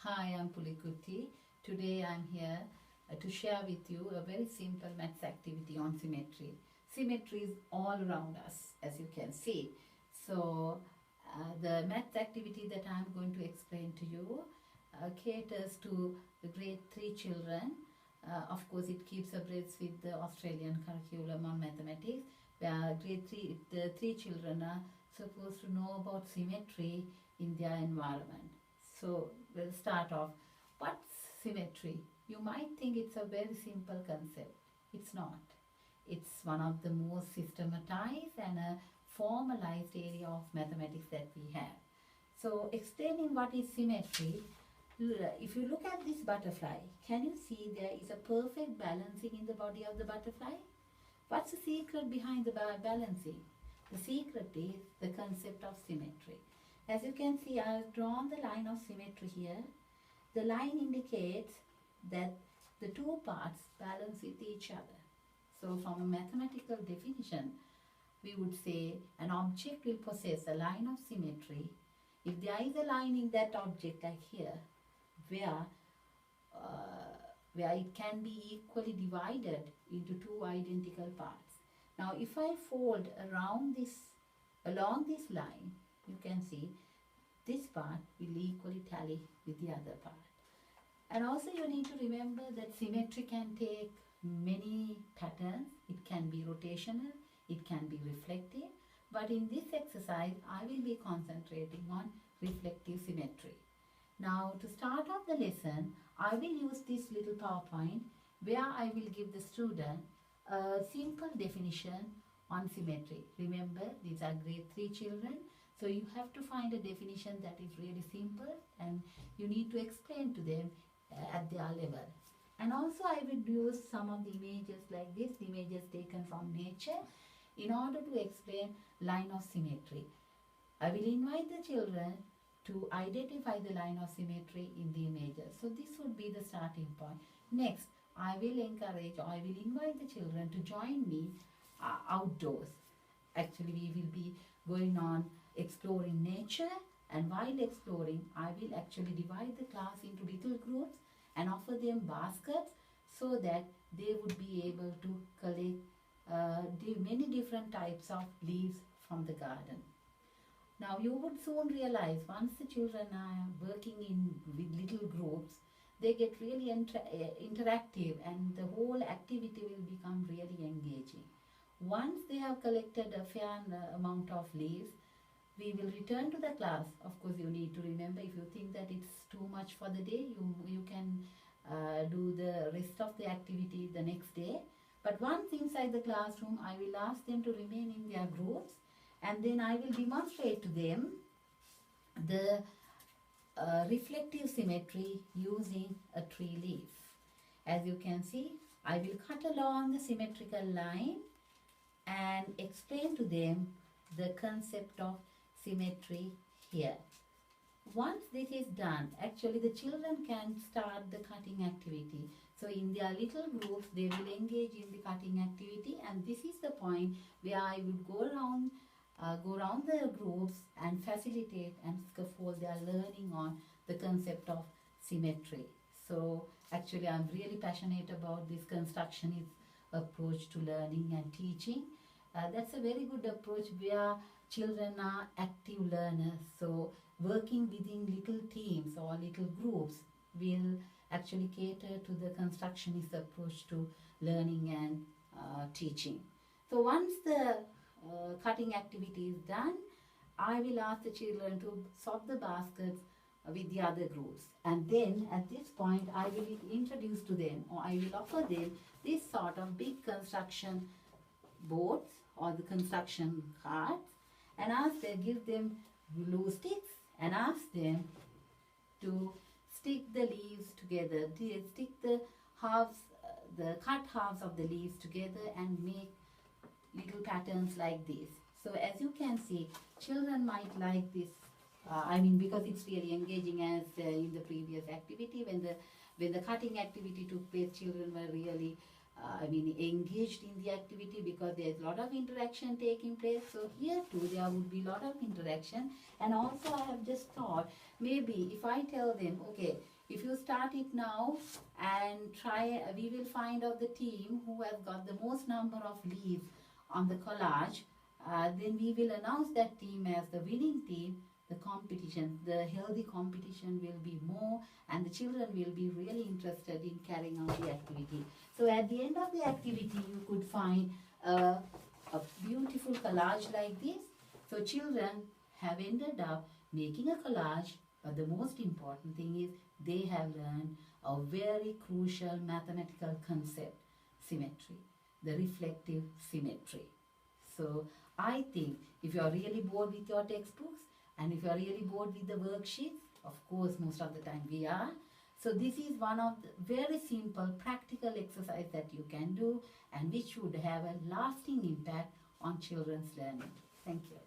Hi, I'm Pulikutti. Today I'm here to share with you a very simple maths activity on symmetry. Symmetry is all around us, as you can see. The maths activity that I'm going to explain to you caters to the grade 3 children. Of course, it keeps abreast with the Australian curriculum on mathematics, where grade 3, the 3 children are supposed to know about symmetry in their environment. So we'll start off. What's symmetry? You might think it's a very simple concept. It's not. It's one of the most systematized and a formalized area of mathematics that we have. So explaining what is symmetry, if you look at this butterfly, can you see there is a perfect balancing in the body of the butterfly? What's the secret behind the balancing? The secret is the concept of symmetry. As you can see, I have drawn the line of symmetry here. The line indicates that the two parts balance with each other. So from a mathematical definition, we would say an object will possess a line of symmetry if there is a line in that object, like here, where it can be equally divided into two identical parts. Now if I fold along this line, you can see this part will equally tally with the other part. And also you need to remember that symmetry can take many patterns. It can be rotational, it can be reflective, but in this exercise I will be concentrating on reflective symmetry. Now to start off the lesson, I will use this little PowerPoint where I will give the student a simple definition on symmetry. Remember, these are grade 3 children, so you have to find a definition that is really simple and you need to explain to them at their level. And also I will use some of the images like this, images taken from nature, in order to explain line of symmetry. I will invite the children to identify the line of symmetry in the images. So this would be the starting point. Next, I will invite the children to join me outdoors. Actually, we will be going on exploring nature, and while exploring, I will actually divide the class into little groups and offer them baskets so that they would be able to collect many different types of leaves from the garden. Now you would soon realize, once the children are working with little groups, they get really interactive and the whole activity will become really engaging. Once they have collected a fair amount of leaves, we will return to the class. Of course, you need to remember, if you think that it's too much for the day, you can do the rest of the activity the next day. But once inside the classroom, I will ask them to remain in their groups, and then I will demonstrate to them the reflective symmetry using a tree leaf. As you can see, I will cut along the symmetrical line and explain to them the concept of symmetry here. Once this is done, actually the children can start the cutting activity. So in their little groups, they will engage in the cutting activity, and this is the point where I would go around the groups and facilitate and scaffold their learning on the concept of symmetry. So actually I'm really passionate about this constructionist approach to learning and teaching. That's a very good approach where children are active learners. So working within little teams or little groups will actually cater to the constructionist approach to learning and teaching. So once the cutting activity is done, I will ask the children to swap the baskets with the other groups, and then at this point I will introduce to them, or I will offer them, this sort of big construction boards or the construction cards, and give them glue sticks and ask them to stick the leaves together, stick the cut halves of the leaves together and make little patterns like this. So as you can see, children might like this, because it's really engaging, as in the previous activity, when the cutting activity took place, children were really engaged in the activity because there's a lot of interaction taking place. So here too there would be a lot of interaction. And also I have just thought, maybe if I tell them, okay, If you start it now and try, we will find out the team who has got the most number of leaves on the collage. Then we will announce that team as the winning team. The competition, the healthy competition will be more, and the children will be really interested in carrying out the activity. So at the end of the activity, you could find a beautiful collage like this. So children have ended up making a collage, but the most important thing is they have learned a very crucial mathematical concept, symmetry, the reflective symmetry. So I think if you are really bored with your textbooks, and if you are really bored with the worksheets, of course most of the time we are. So this is one of the very simple practical exercise that you can do, and which would have a lasting impact on children's learning. Thank you.